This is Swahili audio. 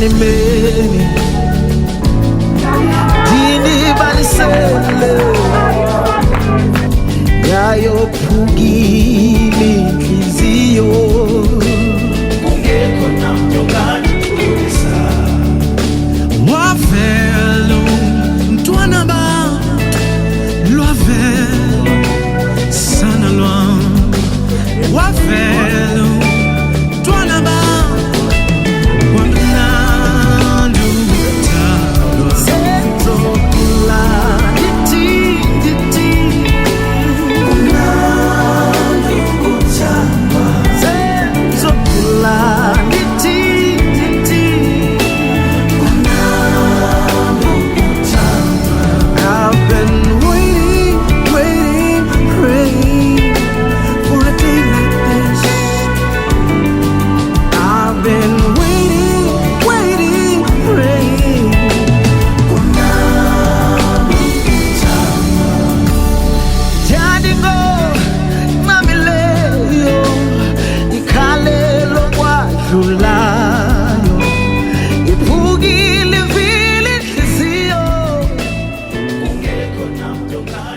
meni dini banisele yayo phugile inhliziyo ungekho namntongani kulisa wavela mntwana ba lwavela sana lwam wavela mntwana ba iphukile vile inhliziyo ungekho namntongani